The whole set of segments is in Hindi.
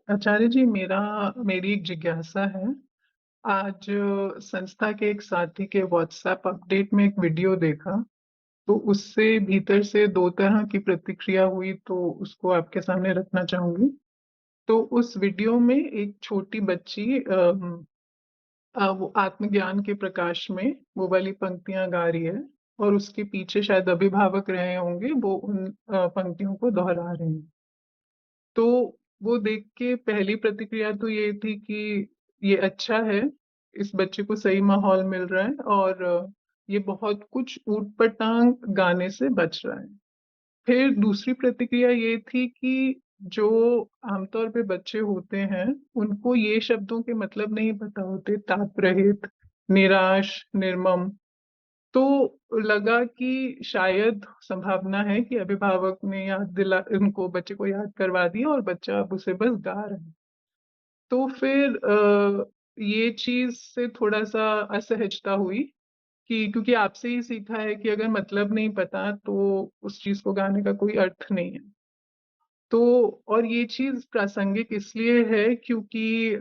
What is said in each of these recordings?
आचार्य जी, मेरी एक जिज्ञासा है। आज संस्था के एक साथी के व्हाट्सएप अपडेट में एक वीडियो देखा, तो उससे भीतर से दो तरह की प्रतिक्रिया हुई, तो उसको आपके सामने रखना चाहूंगी। तो उस वीडियो में एक छोटी बच्ची वो आत्मज्ञान के प्रकाश में वो वाली पंक्तियां गा रही है, और उसके पीछे शायद अभिभावक रहे होंगे, वो उन पंक्तियों को दोहरा रहे हैं। तो वो देख के पहली प्रतिक्रिया तो ये थी कि ये अच्छा है, इस बच्चे को सही माहौल मिल रहा है, और ये बहुत कुछ ऊट-पटांग गाने से बच रहा है। फिर दूसरी प्रतिक्रिया ये थी कि जो आमतौर पे बच्चे होते हैं, उनको ये शब्दों के मतलब नहीं पता होते, ताप रहित, निराश, निर्मम। तो लगा कि शायद संभावना है कि अभिभावक ने याद दिला उनको, बच्चे को याद करवा दिया और बच्चा अब उसे बस गा रहा है। तो फिर ये चीज़ से थोड़ा-सा असहजता हुई कि क्योंकि आपसे ही सीखा है कि अगर मतलब नहीं पता तो उस चीज़ को गाने का कोई अर्थ नहीं है। तो और ये चीज़ प्रासंगिक इसलिए है क्योंकि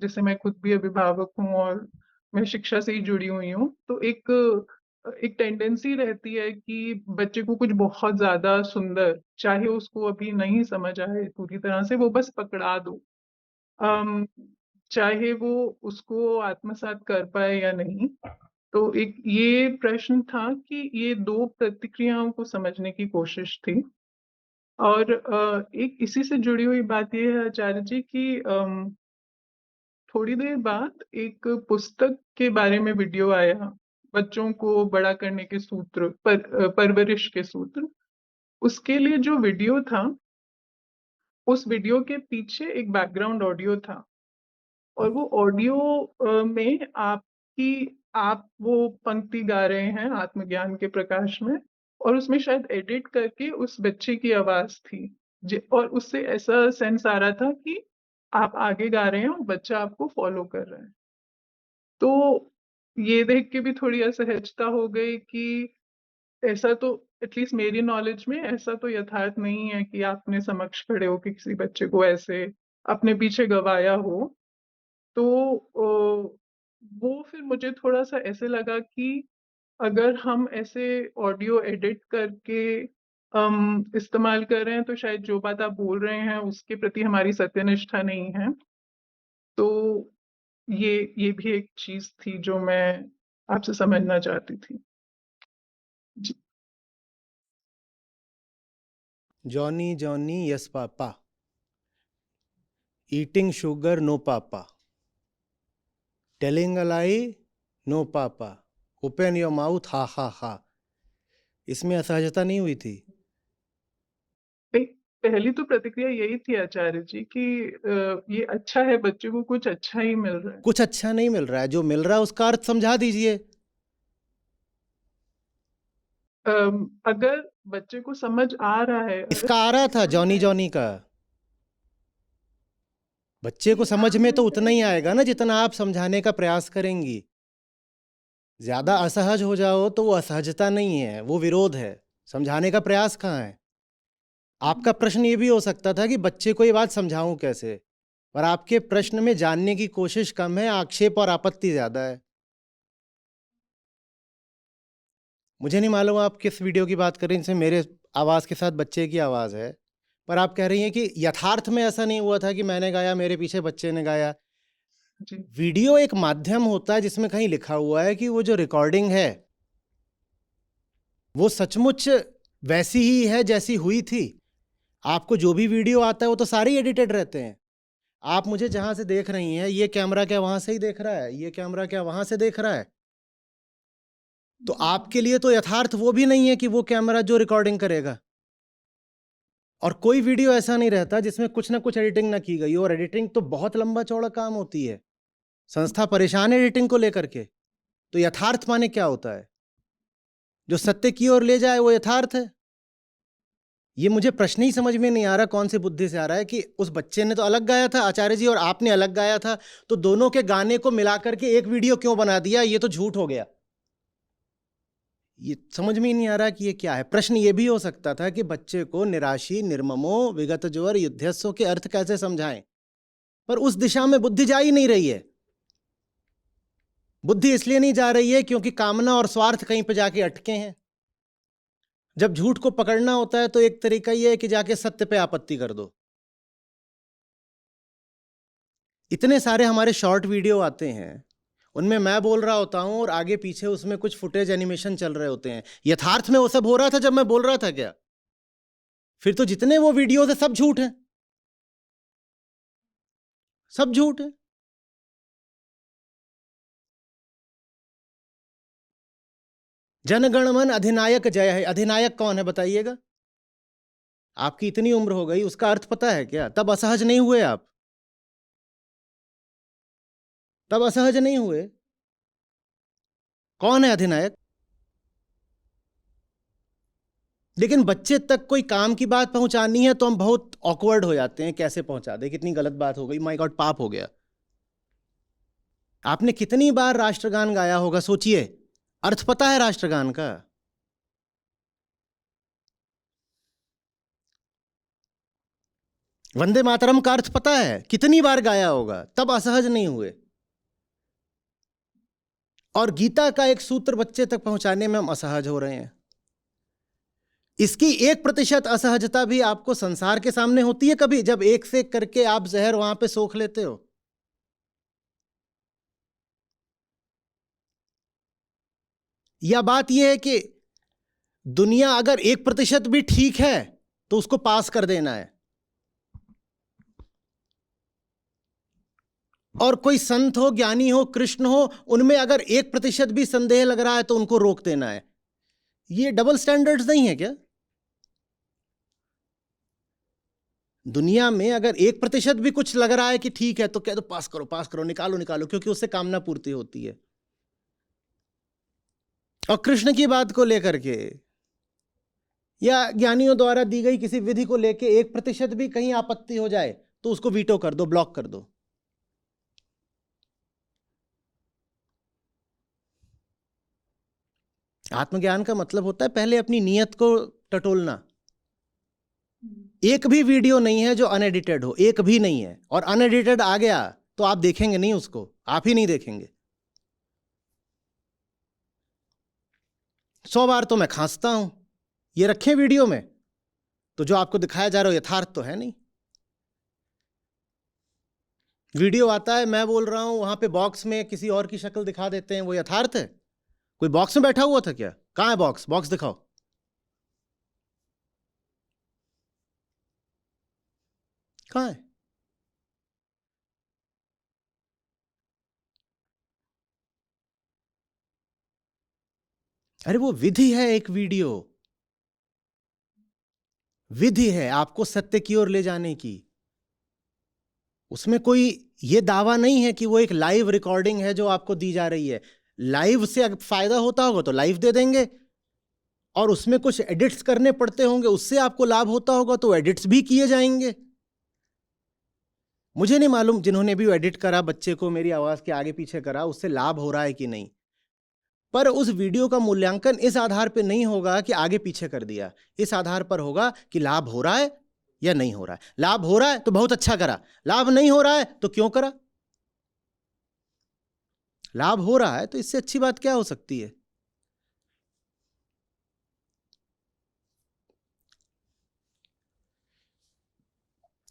जैसे मैं खुद भी अभिभावक हूँ और मैं शिक्षा से ही जुड़ी हुई हूँ, तो एक टेंडेंसी रहती है कि बच्चे को कुछ बहुत ज़्यादा सुंदर, चाहे उसको अभी नहीं समझ आए पूरी तरह से, वो बस पकड़ा दो। अम, चाहे वो उसको आत्मसात कर पाए या नहीं। तो एक ये प्रश्न था कि ये 2 प्रतिक्रियाओं को समझने की कोशिश थी। और एक इसी से जुड़ी हुई बात ये है आचार्य जी कि थोड़ी देर बाद एक पुस्तक के बारे में वीडियो आया, बच्चों को बड़ा करने के सूत्र, परवरिश के सूत्र। उसके लिए जो वीडियो था, उस वीडियो के पीछे एक बैकग्राउंड ऑडियो था, और वो ऑडियो में आप वो पंक्ति गा रहे हैं आत्मज्ञान के प्रकाश में, और उसमें शायद एडिट करके उस बच्चे की आवाज थी। और उससे ऐसा सेंस आ रहा था कि आप आगे गा रहे हैं और बच्चा आपको फॉलो कर रहा है। तो ये देख के भी थोड़ी असहजता हो गई कि ऐसा तो, एटलीस्ट मेरी नॉलेज में ऐसा तो यथार्थ नहीं है कि आपने समक्ष खड़े होके किसी बच्चे को ऐसे अपने पीछे गवाया हो। तो वो फिर मुझे थोड़ा-सा ऐसे लगा कि अगर हम ऐसे ऑडियो एडिट करके इस्तेमाल कर रहे हैं, तो शायद जो बात आप बोल रहे हैं उसके प्रति हमारी सत्यनिष्ठा नहीं है। तो ये भी एक चीज़ थी जो मैं आपसे समझना चाहती थी। जी। Johnny Johnny yes papa, eating sugar no papa, telling a lie no papa, open your mouth ha ha हा। इसमें असहजता नहीं हुई थी? एक पहली तो प्रतिक्रिया यही थी आचार्य जी कि ये अच्छा है, बच्चे को कुछ अच्छा ही मिल रहा है। कुछ अच्छा नहीं मिल रहा है, जो मिल रहा है उसका अर्थ समझा दीजिए। अगर बच्चे को समझ आ रहा है, अगर इसका आ रहा था समझ जॉनी आए जॉनी का। बच्चे को कि समझ में तो उतना ही आएगा ना जितना आप समझाने का प्रयास करेंगी। ज्यादा असहज हो जाओ तो वो असहजता नहीं है, वो विरोध है। समझाने का प्रयास कहाँ है? आपका प्रश्न ये भी हो सकता था कि बच्चे को ये बात समझाऊं कैसे, पर आपके प्रश्न में जानने की कोशिश कम है, आक्षेप और आपत्ति ज्यादा है। मुझे नहीं मालूम आप किस वीडियो की बात कर रही हैं जिसमें मेरे आवाज के साथ बच्चे की आवाज है, पर आप कह रही हैं कि यथार्थ में ऐसा नहीं हुआ था कि मैंने गाया, मेरे पीछे बच्चे ने गाया। जी। वीडियो एक माध्यम होता है जिसमें कहीं लिखा हुआ है कि वो जो रिकॉर्डिंग है वो सचमुच वैसी ही है जैसी हुई थी। आपको जो भी वीडियो आता है वो तो सारे एडिटेड रहते हैं। आप मुझे जहां से देख रही हैं, ये कैमरा क्या वहां से ही देख रहा है, ये कैमरा क्या वहां से देख रहा है, तो आपके लिए तो यथार्थ वो भी नहीं है कि वो कैमरा जो रिकॉर्डिंग करेगा। और कोई वीडियो ऐसा नहीं रहता जिसमें कुछ ना कुछ एडिटिंग ना की गई हो, और एडिटिंग तो बहुत लंबा चौड़ा काम होती है। संस्था परेशान है एडिटिंग को लेकर के। तो यथार्थ माने क्या होता है? जो सत्य की ओर ले जाए वो यथार्थ है। ये मुझे प्रश्न ही समझ में नहीं आ रहा कौन सी बुद्धि से आ रहा है कि उस बच्चे ने तो अलग गाया था आचार्य जी और आपने अलग गाया था, तो दोनों के गाने को मिलाकर के एक वीडियो क्यों बना दिया? ये तो झूठ हो गया। ये समझ में ही नहीं आ रहा कि ये क्या है। प्रश्न ये भी हो सकता था कि बच्चे को निराशी, निर्ममो, विगत ज्वर, युद्धस्व के अर्थ कैसे समझाएं। पर उस दिशा में बुद्धि जा ही नहीं रही है। बुद्धि इसलिए नहीं जा रही है क्योंकि कामना और स्वार्थ कहीं पे जाके अटके हैं। जब झूठ को पकड़ना होता है तो एक तरीका यह है कि जाके सत्य पे आपत्ति कर दो। इतने सारे हमारे शॉर्ट वीडियो आते हैं, उनमें मैं बोल रहा होता हूं और आगे पीछे उसमें कुछ फुटेज एनिमेशन चल रहे होते हैं। यथार्थ में वो सब हो रहा था जब मैं बोल रहा था क्या? फिर तो जितने वो वीडियोज है सब झूठ है, सब झूठ है। जनगण मन अधिनायक जय है। अधिनायक कौन है बताइएगा? आपकी इतनी उम्र हो गई, उसका अर्थ पता है क्या? तब असहज नहीं हुए आप, तब असहज नहीं हुए। कौन है अधिनायक? लेकिन बच्चे तक कोई काम की बात पहुंचानी है तो हम बहुत ऑकवर्ड हो जाते हैं, कैसे पहुंचा दे, कितनी गलत बात हो गई, माय गॉड पाप हो गया। आपने कितनी बार राष्ट्रगान गाया होगा, सोचिए, अर्थ पता है राष्ट्रगान का? वंदे मातरम का अर्थ पता है? कितनी बार गाया होगा, तब असहज नहीं हुए। और गीता का एक सूत्र बच्चे तक पहुंचाने में हम असहज हो रहे हैं। इसकी 1% असहजता भी आपको संसार के सामने होती है कभी, जब एक से एक करके आप जहर वहां पे सोख लेते हो? या बात यह है कि दुनिया अगर 1% भी ठीक है तो उसको पास कर देना है, और कोई संत हो, ज्ञानी हो, कृष्ण हो, उनमें अगर 1% भी संदेह लग रहा है तो उनको रोक देना है। ये डबल स्टैंडर्ड्स नहीं है क्या? दुनिया में अगर 1% भी कुछ लग रहा है कि ठीक है तो कह दो पास करो, पास करो, निकालो निकालो, क्योंकि उससे कामना पूर्ति होती है। और कृष्ण की बात को लेकर के या ज्ञानियों द्वारा दी गई किसी विधि को लेकर 1% भी कहीं आपत्ति हो जाए तो उसको वीटो कर दो, ब्लॉक कर दो। आत्मज्ञान का मतलब होता है पहले अपनी नीयत को टटोलना। एक भी वीडियो नहीं है जो अनएडिटेड हो, एक भी नहीं है। और अनएडिटेड आ गया तो आप देखेंगे नहीं उसको, आप ही नहीं देखेंगे। 100 बार तो मैं खांसता हूं, ये रखें वीडियो में, तो जो आपको दिखाया जा रहा है यथार्थ तो है नहीं। वीडियो आता है, मैं बोल रहा हूं, वहां पे बॉक्स में किसी और की शक्ल दिखा देते हैं, वो यथार्थ है? कोई बॉक्स में बैठा हुआ था क्या? कहां है बॉक्स? बॉक्स दिखाओ। कहां है? अरे वो विधि है, एक वीडियो विधि है आपको सत्य की ओर ले जाने की। उसमें कोई ये दावा नहीं है कि वो एक लाइव रिकॉर्डिंग है जो आपको दी जा रही है। लाइव से अगर फायदा होता होगा तो लाइव दे देंगे, और उसमें कुछ एडिट्स करने पड़ते होंगे, उससे आपको लाभ होता होगा तो एडिट्स भी किए जाएंगे। मुझे नहीं मालूम जिन्होंने भी एडिट करा बच्चे को मेरी आवाज के आगे पीछे करा, उससे लाभ हो रहा है कि नहीं। पर उस वीडियो का मूल्यांकन इस आधार पर नहीं होगा कि आगे पीछे कर दिया, इस आधार पर होगा कि लाभ हो रहा है या नहीं हो रहा है। लाभ हो रहा है तो बहुत अच्छा करा, लाभ नहीं हो रहा है तो क्यों करा? लाभ हो रहा है तो इससे अच्छी बात क्या हो सकती है?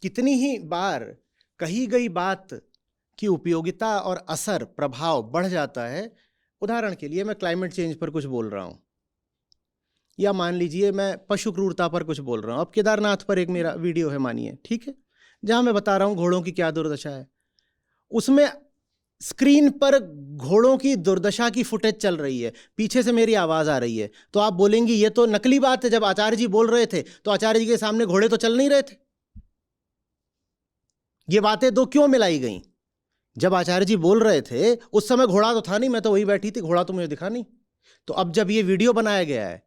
कितनी ही बार कही गई बात की उपयोगिता और असर, प्रभाव बढ़ जाता है। उदाहरण के लिए मैं क्लाइमेट चेंज पर कुछ बोल रहा हूं, या मान लीजिए मैं पशु क्रूरता पर कुछ बोल रहा हूं। अब केदारनाथ पर एक मेरा वीडियो है, मानिए, ठीक है, जहां मैं बता रहा हूं घोड़ों की क्या दुर्दशा है। उसमें स्क्रीन पर घोड़ों की दुर्दशा की फुटेज चल रही है, पीछे से मेरी आवाज आ रही है, तो आप बोलेंगे ये तो नकली बात है। जब आचार्य जी बोल रहे थे तो आचार्य जी के सामने घोड़े तो चल नहीं रहे थे। ये बातें दो क्यों मिलाई गई? जब आचार्य जी बोल रहे थे उस समय घोड़ा तो था नहीं, मैं तो वही बैठी थी, घोड़ा तो मुझे दिखा नहीं। तो अब जब ये वीडियो बनाया गया है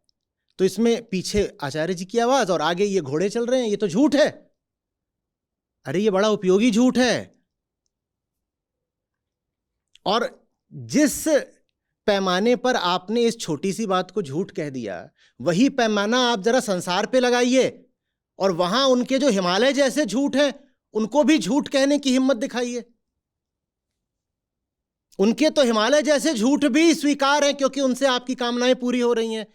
तो इसमें पीछे आचार्य जी की आवाज और आगे ये घोड़े चल रहे हैं, ये तो झूठ है। अरे ये बड़ा उपयोगी झूठ है। और जिस पैमाने पर आपने इस छोटी सी बात को झूठ कह दिया, वही पैमाना आप जरा संसार पे लगाइए, और वहां उनके जो हिमालय जैसे झूठ हैं उनको भी झूठ कहने की हिम्मत दिखाइए। उनके तो हिमालय जैसे झूठ भी स्वीकार है, क्योंकि उनसे आपकी कामनाएं पूरी हो रही हैं।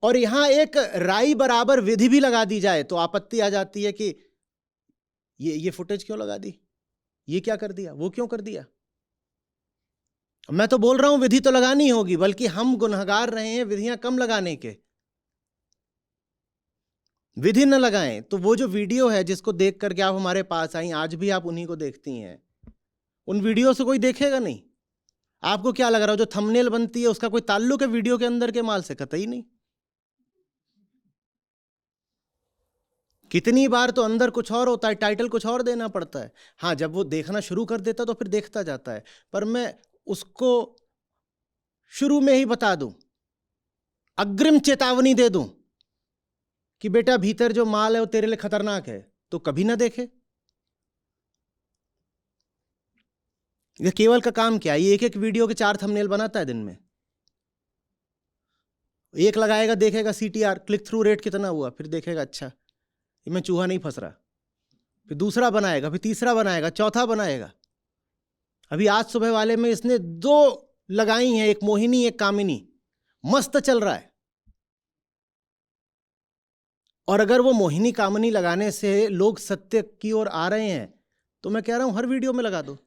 और यहां एक राई बराबर विधि भी लगा दी जाए तो आपत्ति आ जाती है कि ये फुटेज क्यों लगा दी, ये क्या कर दिया, वो क्यों कर दिया। मैं तो बोल रहा हूं विधि तो लगानी होगी, बल्कि हम गुनहगार रहे हैं विधियां कम लगाने के। विधि न लगाएं तो वो जो वीडियो है जिसको देख करके आप हमारे पास आई, आज भी आप उन्हीं को देखती हैं, उन वीडियो से कोई देखेगा नहीं। आपको क्या लग रहा है जो थंबनेल बनती है उसका कोई ताल्लुक है वीडियो के अंदर के माल से? कतई नहीं। कितनी बार तो अंदर कुछ और होता है, टाइटल कुछ और देना पड़ता है। हाँ, जब वो देखना शुरू कर देता तो फिर देखता जाता है, पर मैं उसको शुरू में ही बता दूं, अग्रिम चेतावनी दे दूं कि बेटा भीतर जो माल है वो तेरे लिए खतरनाक है, तो कभी ना देखे। ये केवल का काम क्या है, ये एक एक वीडियो के 4 थंबनेल बनाता है दिन में। एक लगाएगा, देखेगा CTR क्लिक थ्रू रेट कितना हुआ, फिर देखेगा अच्छा ये मैं चूहा नहीं फंस रहा, फिर दूसरा बनाएगा, फिर तीसरा बनाएगा, चौथा बनाएगा। अभी आज सुबह वाले में इसने 2 लगाई हैं, एक मोहिनी एक कामिनी, मस्त चल रहा है। और अगर वो मोहिनी कामिनी लगाने से लोग सत्य की ओर आ रहे हैं तो मैं कह रहा हूं हर वीडियो में लगा दो।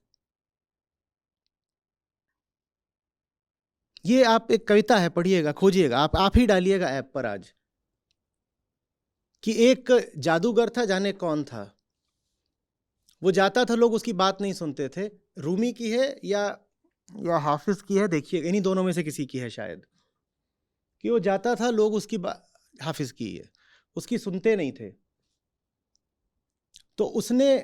ये आप एक कविता है, पढ़िएगा, खोजिएगा, आप ही डालिएगा ऐप पर आज, कि एक जादूगर था, जाने कौन था, वो जाता था, लोग उसकी बात नहीं सुनते थे। रूमी की है या हाफिज की है, देखिए इन्हीं दोनों में से किसी की है शायद, कि वो जाता था, लोग उसकी हाफिज की है, उसकी सुनते नहीं थे। तो उसने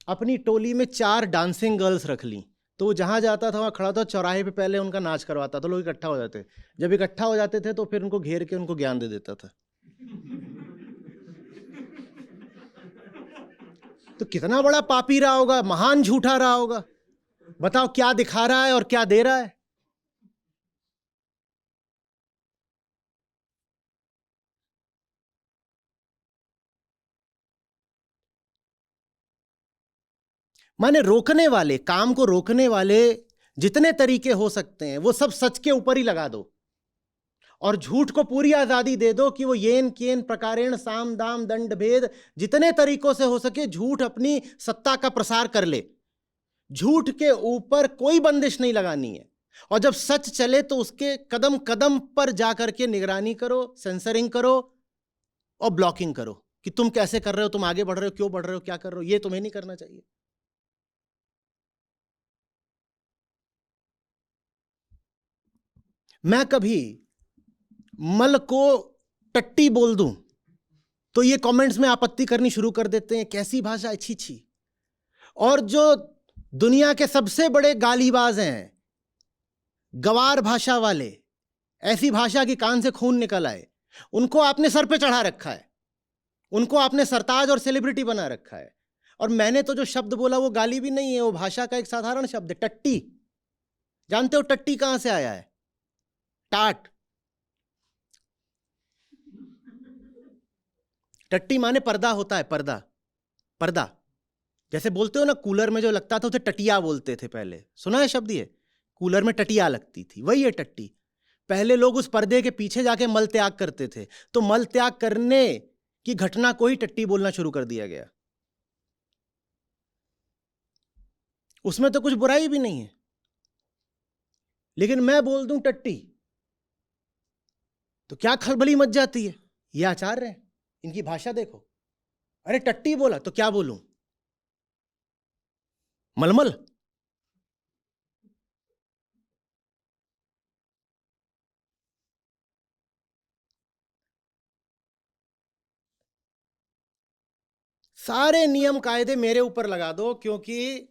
अपनी टोली में 4 डांसिंग गर्ल्स रख ली। तो वो जहां जाता था वहां खड़ा था, चौराहे पे पहले उनका नाच करवाता था, लोग इकट्ठा हो जाते। जब इकट्ठा हो जाते थे तो फिर उनको घेर के उनको ज्ञान दे देता था। तो कितना बड़ा पापी रहा होगा, महान झूठा रहा होगा। बताओ क्या दिखा रहा है और क्या दे रहा है। माने रोकने वाले, काम को रोकने वाले जितने तरीके हो सकते हैं वो सब सच के ऊपर ही लगा दो, और झूठ को पूरी आजादी दे दो कि वो येन केन प्रकारेण साम दाम दंड भेद, जितने तरीकों से हो सके झूठ अपनी सत्ता का प्रसार कर ले। झूठ के ऊपर कोई बंदिश नहीं लगानी है। और जब सच चले तो उसके कदम कदम पर जाकर के निगरानी करो, सेंसरिंग करो और ब्लॉकिंग करो कि तुम कैसे कर रहे हो, तुम आगे बढ़ रहे हो, क्यों बढ़ रहे हो, क्या कर रहे हो। ये तुम्हें नहीं करना चाहिए। मैं कभी मल को टट्टी बोल दूं तो ये कमेंट्स में आपत्ति करनी शुरू कर देते हैं, कैसी भाषा, अच्छी छी। और जो दुनिया के सबसे बड़े गालीबाज हैं, गवार भाषा वाले, ऐसी भाषा की कान से खून निकल आए, उनको आपने सर पे चढ़ा रखा है, उनको आपने सरताज और सेलिब्रिटी बना रखा है। और मैंने तो जो शब्द बोला वो गाली भी नहीं है, वो भाषा का एक साधारण शब्द है, टट्टी। जानते हो टट्टी कहां से आया है? टाट। टट्टी माने पर्दा होता है, पर्दा, पर्दा। जैसे बोलते हो ना कूलर में जो लगता था उसे टटिया बोलते थे पहले, सुना है शब्द ये? कूलर में टटिया लगती थी, वही है टट्टी। पहले लोग उस पर्दे के पीछे जाके मल त्याग करते थे, तो मल त्याग करने की घटना को ही टट्टी बोलना शुरू कर दिया गया। उसमें तो कुछ बुराई भी नहीं है, लेकिन मैं बोल दूं टट्टी तो क्या खलबली मच जाती है। ये आचार्य है, इनकी भाषा देखो। अरे टट्टी बोला तो क्या बोलूं, मलमल। सारे नियम कायदे मेरे ऊपर लगा दो, क्योंकि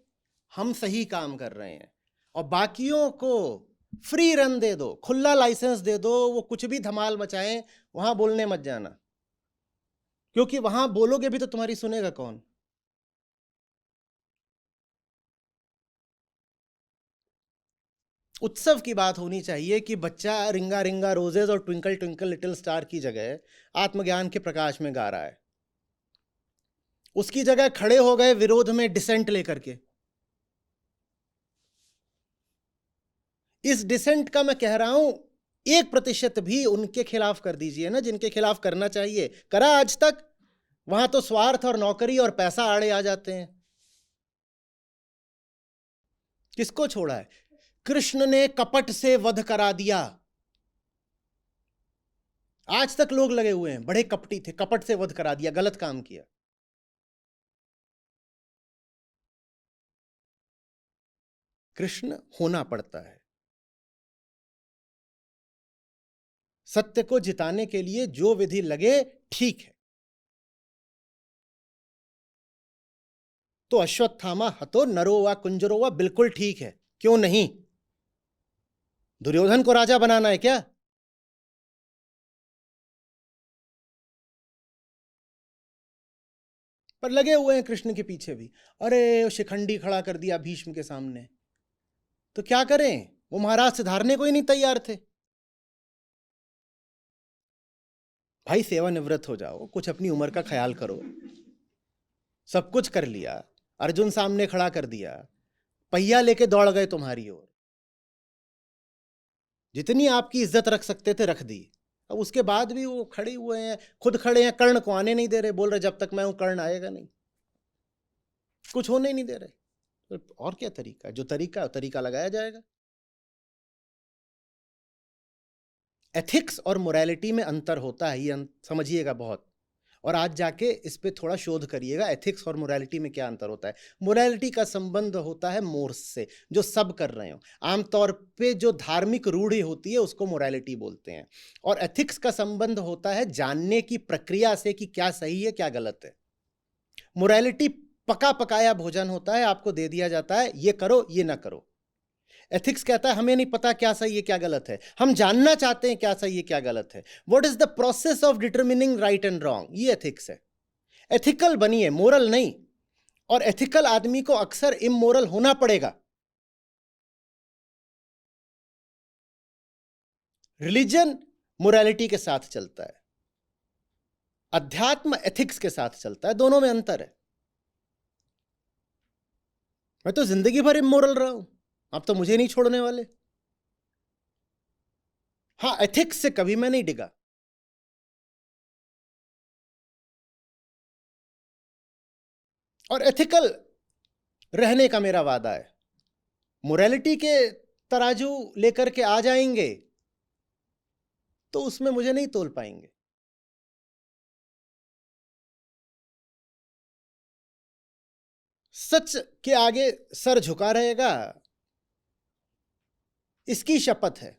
हम सही काम कर रहे हैं, और बाकियों को फ्री रन दे दो, खुला लाइसेंस दे दो, वो कुछ भी धमाल मचाएं, वहां बोलने मत जाना, क्योंकि वहां बोलोगे भी तो तुम्हारी सुनेगा कौन। उत्सव की बात होनी चाहिए कि बच्चा रिंगा रिंगा रोजेज और ट्विंकल ट्विंकल लिटिल स्टार की जगह आत्मज्ञान के प्रकाश में गा रहा है। उसकी जगह खड़े हो गए विरोध में डिसेंट लेकर के। इस डिसेंट का मैं कह रहा हूं 1% भी उनके खिलाफ कर दीजिए ना, जिनके खिलाफ करना चाहिए। करा आज तक? वहां तो स्वार्थ और नौकरी और पैसा आड़े आ जाते हैं। किसको छोड़ा है? कृष्ण ने कपट से वध करा दिया। आज तक लोग लगे हुए हैं, बड़े कपटी थे, कपट से वध करा दिया, गलत काम किया। कृष्ण होना पड़ता है। सत्य को जिताने के लिए जो विधि लगे ठीक है। तो अश्वत्थामा हतो नरो वा कुंजरो वा बिल्कुल ठीक है, क्यों नहीं? दुर्योधन को राजा बनाना है क्या? पर लगे हुए हैं कृष्ण के पीछे भी। अरे शिखंडी खड़ा कर दिया भीष्म के सामने, तो क्या करें? वो महाराज सुधारने को ही नहीं तैयार थे। भाई सेवानिवृत्त हो जाओ, कुछ अपनी उम्र का ख्याल करो। सब कुछ कर लिया, अर्जुन सामने खड़ा कर दिया, पहिया लेके दौड़ गए तुम्हारी ओर। जितनी आपकी इज्जत रख सकते थे रख दी। अब उसके बाद भी वो खड़े हुए हैं, खुद खड़े हैं, कर्ण को आने नहीं दे रहे, बोल रहे जब तक मैं हूं कर्ण आएगा नहीं, कुछ होने ही नहीं दे रहे। तो और क्या तरीका? जो तरीका लगाया जाएगा। एथिक्स और मोरालिटी में अंतर होता है, ये समझिएगा बहुत। और आज जाके इस पे थोड़ा शोध करिएगा, एथिक्स और मोरालिटी में क्या अंतर होता है। मोरालिटी का संबंध होता है मोर्स से, जो सब कर रहे हो। आमतौर पे जो धार्मिक रूढ़ी होती है उसको मोरालिटी बोलते हैं। और एथिक्स का संबंध होता है जानने की प्रक्रिया से कि क्या सही है क्या गलत है। मोरालिटी पका पकाया भोजन होता है, आपको दे दिया जाता है ये करो ये ना करो। एथिक्स कहता है हमें नहीं पता क्या सही है क्या गलत है, हम जानना चाहते हैं क्या सही है क्या गलत है। What is the process of determining right and wrong, ये एथिक्स है। एथिकल बनिए, मोरल नहीं। और एथिकल आदमी को अक्सर इमोरल होना पड़ेगा। रिलीजन मोरालिटी के साथ चलता है, अध्यात्म एथिक्स के साथ चलता है, दोनों में अंतर है। मैं तो जिंदगी भर इमोरल रहा हूं, आप तो मुझे नहीं छोड़ने वाले। हाँ, एथिक्स से कभी मैं नहीं डिगा। और एथिकल रहने का मेरा वादा है। मोरालिटी के तराजू लेकर के आ जाएंगे तो उसमें मुझे नहीं तोल पाएंगे। सच के आगे सर झुका रहेगा, इसकी शपथ है।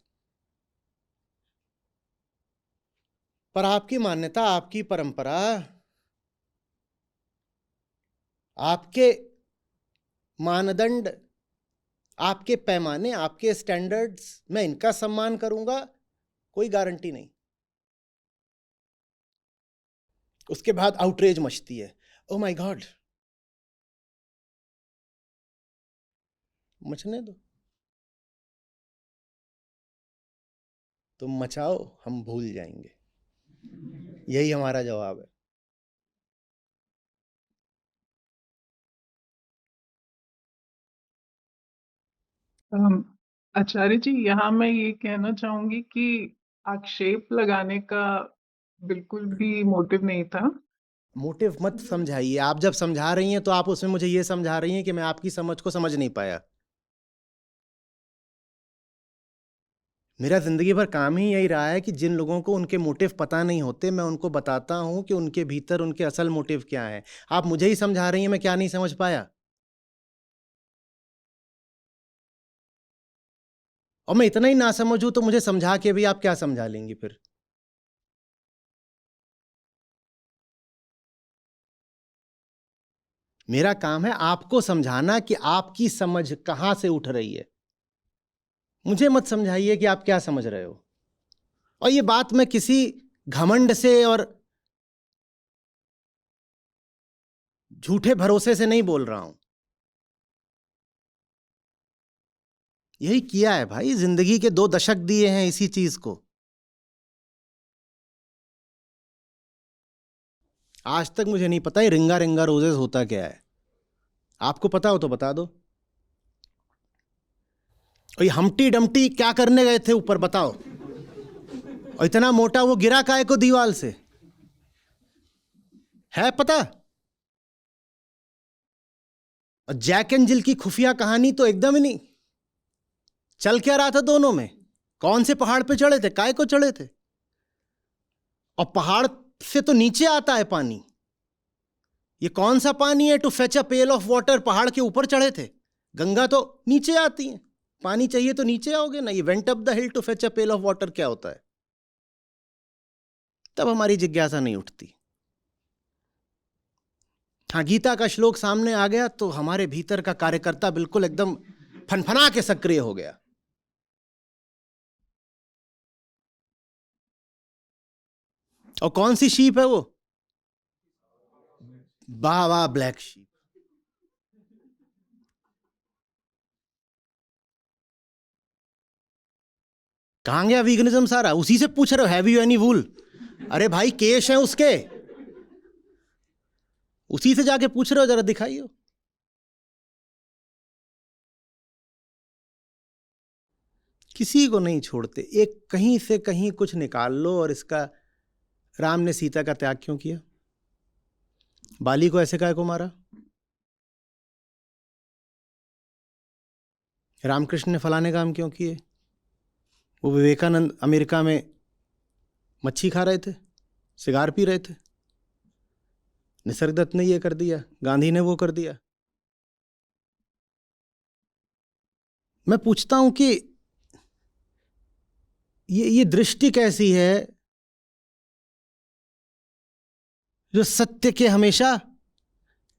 पर आपकी मान्यता, आपकी परंपरा, आपके मानदंड, आपके पैमाने, आपके स्टैंडर्ड्स, मैं इनका सम्मान करूंगा, कोई गारंटी नहीं। उसके बाद आउटरेज मचती है, ओ माय गॉड। मचने दो, तुम मचाओ हम भूल जाएंगे। यही हमारा जवाब है। अम, आचार्य जी, यहाँ मैं ये कहना चाहूंगी कि आक्षेप लगाने का बिल्कुल भी मोटिव नहीं था। मोटिव मत समझाइए, आप जब समझा रही हैं तो आप उसमें मुझे ये समझा रही हैं कि मैं आपकी समझ को समझ नहीं पाया। मेरा जिंदगी भर काम ही यही रहा है कि जिन लोगों को उनके मोटिव पता नहीं होते मैं उनको बताता हूं कि उनके भीतर उनके असल मोटिव क्या है। आप मुझे ही समझा रही हैं, मैं क्या नहीं समझ पाया? और मैं इतना ही ना समझूं तो मुझे समझा के भी आप क्या समझा लेंगी फिर? मेरा काम है आपको समझाना कि आपकी समझ कहां से उठ रही है। मुझे मत समझाइए कि आप क्या समझ रहे हो। और ये बात मैं किसी घमंड से और झूठे भरोसे से नहीं बोल रहा हूं। यही किया है भाई, जिंदगी के 2 दशक दिए हैं इसी चीज को। आज तक मुझे नहीं पता ये रिंगा रिंगा रोजेस होता क्या है। आपको पता हो तो बता दो। और ये हमटी डमटी क्या करने गए थे ऊपर, बताओ। और इतना मोटा वो गिरा काहे को दीवार से, है पता? और जैक एंड जिल की खुफिया कहानी तो एकदम ही नहीं। चल क्या रहा था दोनों में? कौन से पहाड़ पे चढ़े थे, काय को चढ़े थे? और पहाड़ से तो नीचे आता है पानी। ये कौन सा पानी है to fetch a pail of water? पहाड़ के ऊपर चढ़े थे। गंगा तो नीचे आती है, पानी चाहिए तो नीचे आओगे ना। ये went up the hill to fetch a pail of water क्या होता है? तब हमारी जिज्ञासा नहीं उठती। हाँ, गीता का श्लोक सामने आ गया तो हमारे भीतर का कार्यकर्ता बिल्कुल एकदम फनफना के सक्रिय हो गया। और कौन सी शीप है वो? वाह वाह, ब्लैक शीप। कहां गया वीगनिज्म सारा? उसी से पूछ रहे हो हैव यू एनी वूल? अरे भाई, केश है उसके, उसी से जाके पूछ रहे हो, जरा दिखाइए। किसी को नहीं छोड़ते, एक कहीं से कहीं कुछ निकाल लो। और इसका राम ने सीता का त्याग क्यों किया? बाली को ऐसे काहे को मारा? रामकृष्ण ने फलाने काम क्यों किए? वो विवेकानंद अमेरिका में मच्छी खा रहे थे, सिगार पी रहे थे। निसर्गदत्त ने ये कर दिया, गांधी ने वो कर दिया। मैं पूछता हूं कि ये दृष्टि कैसी है जो सत्य के हमेशा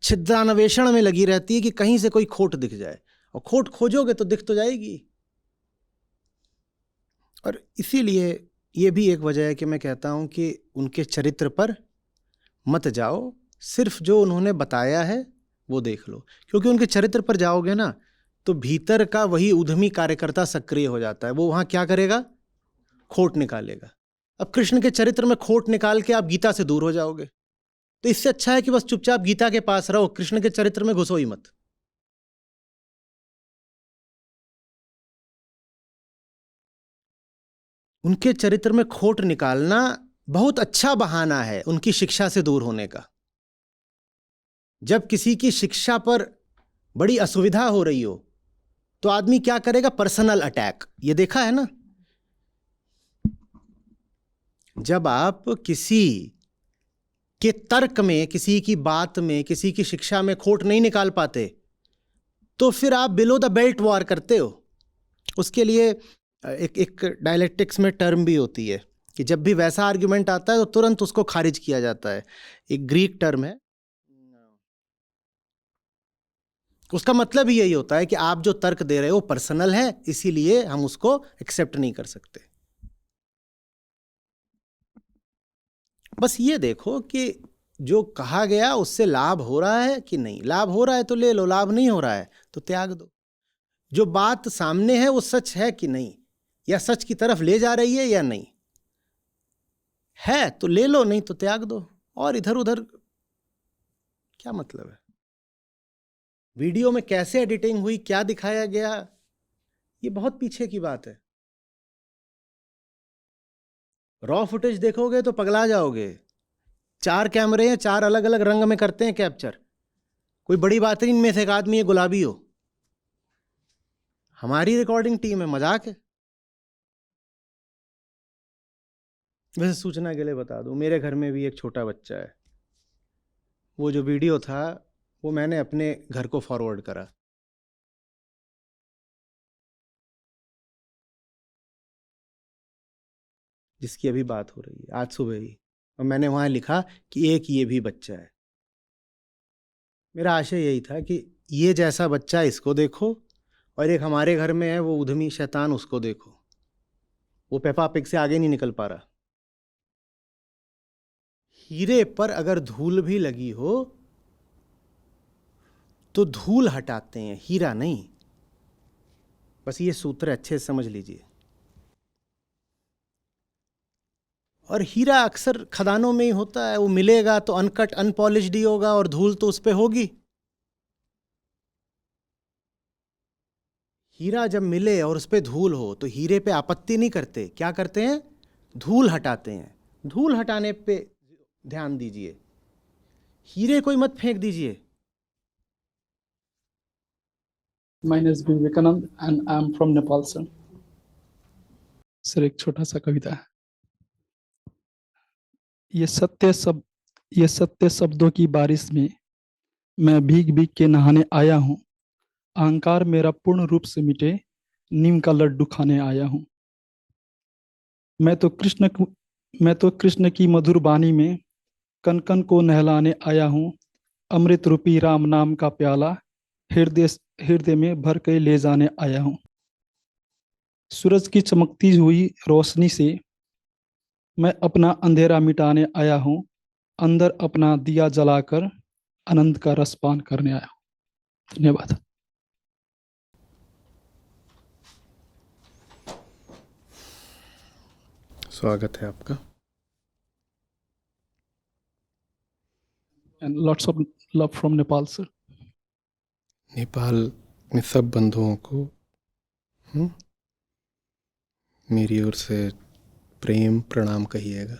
छिद्रान्वेषण में लगी रहती है कि कहीं से कोई खोट दिख जाए। और खोट खोजोगे तो दिख तो जाएगी। और इसीलिए ये भी एक वजह है कि मैं कहता हूं कि उनके चरित्र पर मत जाओ, सिर्फ जो उन्होंने बताया है वो देख लो। क्योंकि उनके चरित्र पर जाओगे ना तो भीतर का वही उद्यमी कार्यकर्ता सक्रिय हो जाता है। वो वहां क्या करेगा? खोट निकालेगा। अब कृष्ण के चरित्र में खोट निकाल के आप गीता से दूर हो जाओगे। तो इससे अच्छा है कि बस चुपचाप गीता के पास रहो, कृष्ण के चरित्र में घुसो ही मत। उनके चरित्र में खोट निकालना बहुत अच्छा बहाना है उनकी शिक्षा से दूर होने का। जब किसी की शिक्षा पर बड़ी असुविधा हो रही हो तो आदमी क्या करेगा? Personal attack. ये देखा है ना? जब आप किसी के तर्क में, किसी की बात में, किसी की शिक्षा में खोट नहीं निकाल पाते तो फिर आप बिलो द बेल्ट वॉर करते हो। उसके लिए एक डायलेक्टिक्स में टर्म भी होती है कि जब भी वैसा आर्ग्यूमेंट आता है तो तुरंत उसको खारिज किया जाता है। एक ग्रीक टर्म है, उसका मतलब ही यही होता है कि आप जो तर्क दे रहे हो पर्सनल है, इसीलिए हम उसको एक्सेप्ट नहीं कर सकते। बस ये देखो कि जो कहा गया उससे लाभ हो रहा है कि नहीं। लाभ हो रहा है तो ले लो, लाभ नहीं हो रहा है तो त्याग दो। जो बात सामने है वो सच है कि नहीं, या सच की तरफ ले जा रही है या नहीं, है तो ले लो, नहीं तो त्याग दो। और इधर उधर क्या मतलब है? वीडियो में कैसे एडिटिंग हुई, क्या दिखाया गया, ये बहुत पीछे की बात है। रॉ फुटेज देखोगे तो पगला जाओगे। 4 कैमरे हैं, 4 अलग अलग रंग में करते हैं कैप्चर। कोई बड़ी बात नहीं इनमें से एक आदमी ये गुलाबी हो। हमारी रिकॉर्डिंग टीम है, मजाक है। वैसे सूचना के लिए बता दूं, मेरे घर में भी एक छोटा बच्चा है। वो जो वीडियो था वो मैंने अपने घर को फॉरवर्ड करा। जिसकी अभी बात हो रही है, आज सुबह ही। और मैंने वहां लिखा कि एक ये भी बच्चा है। मेरा आशय यही था कि ये जैसा बच्चा इसको देखो, और एक हमारे घर में है वो उद्यमी शैतान, उसको देखो। वो पेपा पिग से आगे नहीं निकल पा रहा। हीरे पर अगर धूल भी लगी हो तो धूल हटाते हैं, हीरा नहीं। बस ये सूत्र अच्छे से समझ लीजिए। और हीरा अक्सर खदानों में ही होता है, वो मिलेगा तो अनकट अनपॉलिश्ड ही होगा और धूल तो उस पे होगी। हीरा जब मिले और उस पे धूल हो तो हीरे पे आपत्ति नहीं करते, क्या करते हैं? धूल हटाते हैं। धूल हटाने पे ध्यान दीजिए, हीरे कोई मत फेंक दीजिए। My name is Vivekanand and I am from Nepal, sir. Sir एक छोटा सा कविता है। ये सत्य शब्दों की बारिश में मैं भीग भीग के नहाने आया हूँ। अहंकार मेरा पूर्ण रूप से मिटे, नीम का लड्डू खाने आया हूँ। मैं तो कृष्ण की मधुर वाणी में कन कन को नहलाने आया हूँ। अमृत रूपी राम नाम का प्याला हृदय में भर के ले जाने आया हूँ। सूरज की चमकती हुई रोशनी से मैं अपना अंधेरा मिटाने आया हूँ। अंदर अपना दिया जलाकर आनंद का रसपान करने आया हूँ। धन्यवाद। स्वागत है आपका। And lots of love from Nepal, sir. Nepal में सब बंधुओं को मेरी ओर से प्रेम प्रणाम कहिएगा।